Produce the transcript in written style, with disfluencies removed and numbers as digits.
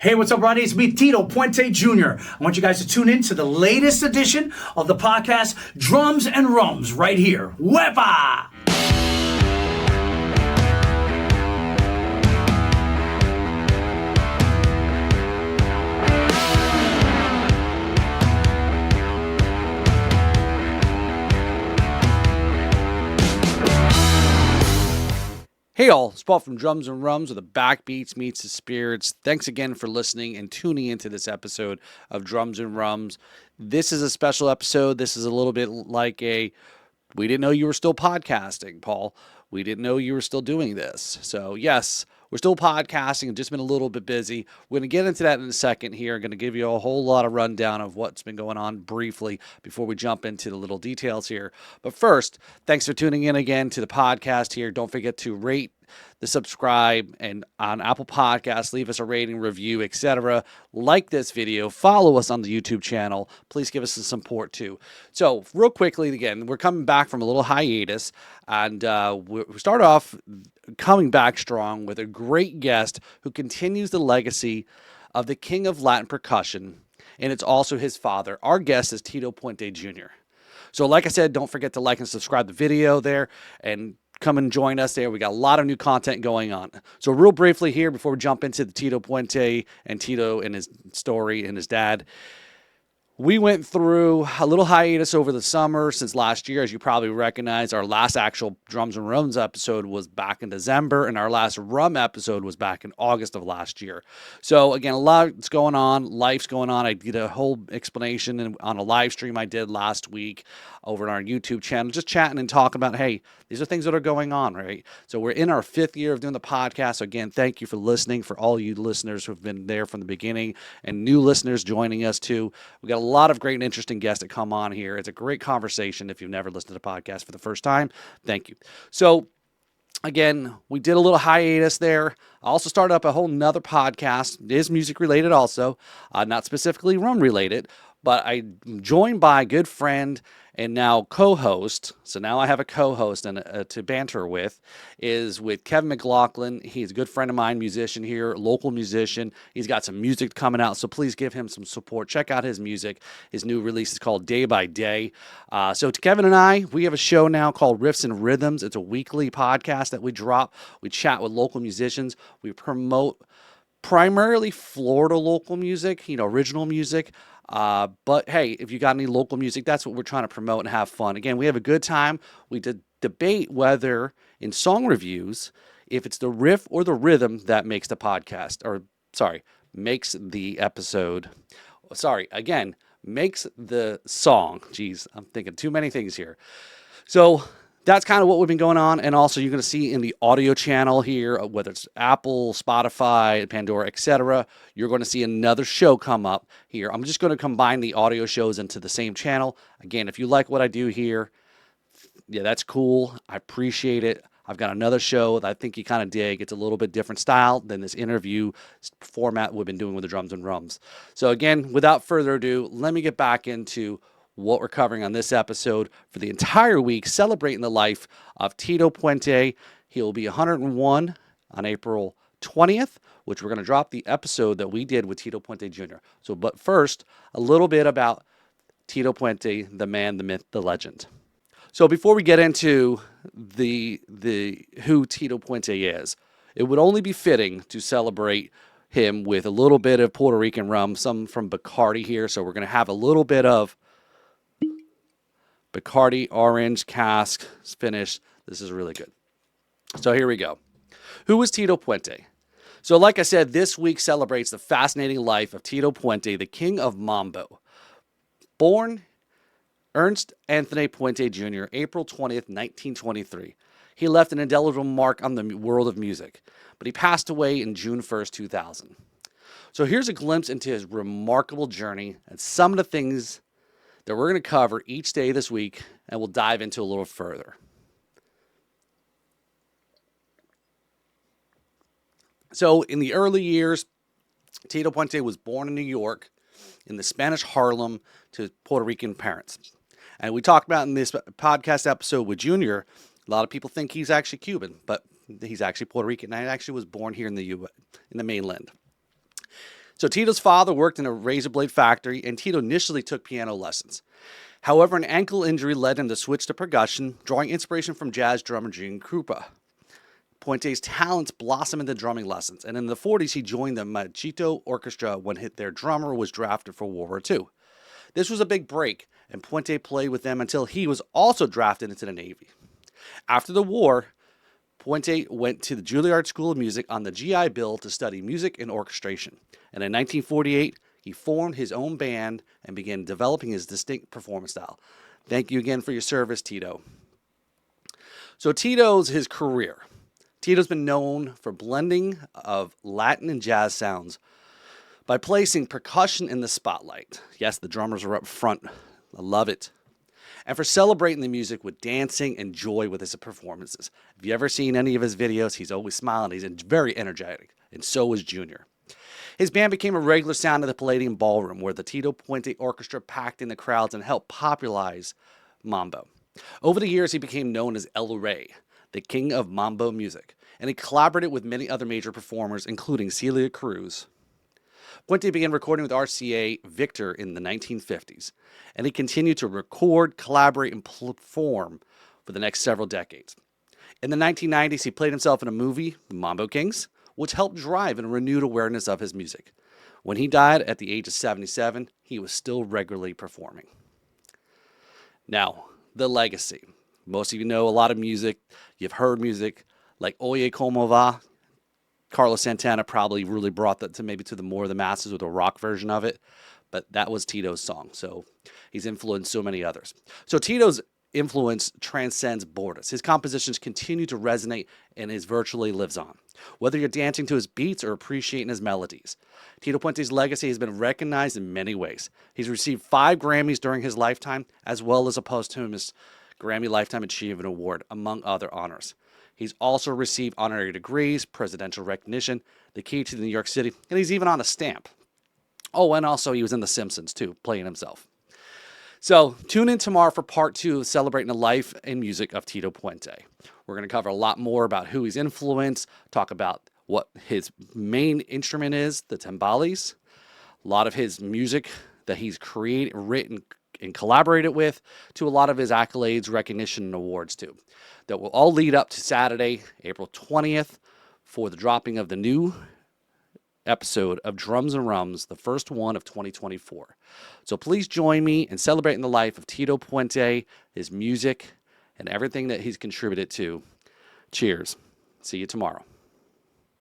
Hey, what's up, Ronnie? It's me, Tito Puente Jr. I want you guys to tune in to the latest edition of the podcast, Drums and Rums, right here. Wepa! Hey all, it's Paul from Drums and Rums, where the backbeats meets the spirits. Thanks again for listening and tuning into this episode of Drums and Rums. This is a special episode. This is a little bit like we didn't know you were still podcasting, Paul. We didn't know you were still doing this. So yes, we're still podcasting and just been a little bit busy. We're going to get into that in a second here. I'm going to give you a whole lot of rundown of what's been going on briefly before we jump into the little details here. But first, thanks for tuning in again to the podcast here. Don't forget to rate, the subscribe, and on Apple Podcasts, leave us a rating, review, etc. Like this video, follow us on the YouTube channel. Please give us some support too. So real quickly, again, we're coming back from a little hiatus, and we start off coming back strong with a great guest who continues the legacy of the king of Latin percussion, and it's also his father. Our guest is Tito Puente Jr. So like I said, don't forget to like and subscribe the video there, and come and join us there. We got a lot of new content going on. So real briefly here, before we jump into the Tito Puente and Tito and his story and his dad, we went through a little hiatus over the summer since last year. As you probably recognize, our last actual Drums and Rums episode was back in December, and our last Rum episode was back in August of last year. So again, a lot's going on. Life's going on. I did a whole explanation on a live stream I did last week over on our YouTube channel, just chatting and talking about, hey, these are things that are going on, right? So we're in our 5th year of doing the podcast. So again, thank you for listening, for all you listeners who've been there from the beginning and new listeners joining us too. We got a lot of great and interesting guests that come on here. It's a great conversation. If you've never listened to the podcast for the first time, thank you. So again, we did a little hiatus there. I also started up a whole nother podcast. It is music related also, not specifically rum related, but I'm joined by a good friend and now co-host. So now I have a co-host and to banter with, is with Kevin McLaughlin. He's a good friend of mine, musician here, local musician. He's got some music coming out, so please give him some support. Check out his music. His new release is called Day by Day. So to Kevin and I, we have a show now called Riffs and Rhythms. It's a weekly podcast that we drop. We chat with local musicians. We promote primarily Florida local music, original music. But hey, if you got any local music, that's what we're trying to promote and have fun. Again, we have a good time. We debate whether in song reviews, if it's the riff or the rhythm that makes the podcast, makes the episode. Makes the song. Geez, I'm thinking too many things here. So that's kind of what we've been going on. And also you're going to see in the audio channel here, whether it's Apple, Spotify, Pandora, etc., you're going to see another show come up here. I'm just going to combine the audio shows into the same channel. Again, if you like what I do here, yeah, that's cool. I appreciate it. I've got another show that I think you kind of dig. It's a little bit different style than this interview format we've been doing with the Drums and Rums. So again, without further ado, let me get back into what we're covering on this episode for the entire week, celebrating the life of Tito Puente. He'll be 101 on April 20th, which we're going to drop the episode that we did with Tito Puente Jr. So, but first, a little bit about Tito Puente, the man, the myth, the legend. So before we get into the who Tito Puente is, it would only be fitting to celebrate him with a little bit of Puerto Rican rum, some from Bacardi here. So we're going to have a little bit of Bacardi orange cask finish. This is really good. So here we go. Who was Tito Puente? So like I said, this week celebrates the fascinating life of Tito Puente, the king of Mambo. Born Ernest Anthony Puente Jr., April 20th, 1923. He left an indelible mark on the world of music, but he passed away in June 1st, 2000. So here's a glimpse into his remarkable journey and some of the things that we're going to cover each day this week, and we'll dive into a little further. So in the early years, Tito Puente was born in New York in the Spanish Harlem to Puerto Rican parents. And we talked about in this podcast episode with Junior, a lot of people think he's actually Cuban, but he's actually Puerto Rican, and he actually was born here in the mainland. So Tito's father worked in a razorblade factory, and Tito initially took piano lessons. However, an ankle injury led him to switch to percussion, drawing inspiration from jazz drummer Gene Krupa. Puente's talents blossomed into drumming lessons, and in the 40s he joined the Machito Orchestra when their drummer was drafted for World War II. This was a big break, and Puente played with them until he was also drafted into the Navy. After the war, Puente went to the Julliard School of Music on the GI Bill to study music and orchestration, and in 1948 he formed his own band and began developing his distinct performance style. Thank you again for your service, Tito. So his career. Tito's been known for blending of Latin and jazz sounds by placing percussion in the spotlight. Yes, the drummers are up front. I love it. And for celebrating the music with dancing and joy with his performances. If you ever seen any of his videos, he's always smiling. He's very energetic, and so is Junior. His band became a regular sound at the Palladium Ballroom, where the Tito Puente Orchestra packed in the crowds and helped popularize Mambo. Over the years, he became known as El Rey, the king of Mambo music, and he collaborated with many other major performers, including Celia Cruz. Puente began recording with RCA Victor in the 1950s, and he continued to record, collaborate, and perform for the next several decades. In the 1990s, he played himself in a movie, The Mambo Kings, which helped drive and renewed awareness of his music. When he died at the age of 77, he was still regularly performing. Now, the legacy. Most of you know a lot of music. You've heard music like Oye Como Va. Carlos Santana probably really brought that to maybe to the more of the masses with a rock version of it. But that was Tito's song. So he's influenced so many others. So Tito's influence transcends borders. His compositions continue to resonate and his virtually lives on. Whether you're dancing to his beats or appreciating his melodies, Tito Puente's legacy has been recognized in many ways. He's received 5 Grammys during his lifetime, as well as a posthumous Grammy Lifetime Achievement Award, among other honors. He's also received honorary degrees, presidential recognition, the key to New York City, and he's even on a stamp. Oh, and also he was in The Simpsons, too, playing himself. So tune in tomorrow for part 2 of celebrating the life and music of Tito Puente. We're going to cover a lot more about who he's influenced, talk about what his main instrument is, the timbales, a lot of his music that he's created, written, and collaborated with, to a lot of his accolades, recognition, and awards, too. That will all lead up to Saturday, April 20th, for the dropping of the new episode of Drums and Rums, the first one of 2024. So please join me in celebrating the life of Tito Puente, his music, and everything that he's contributed to. Cheers. See you tomorrow.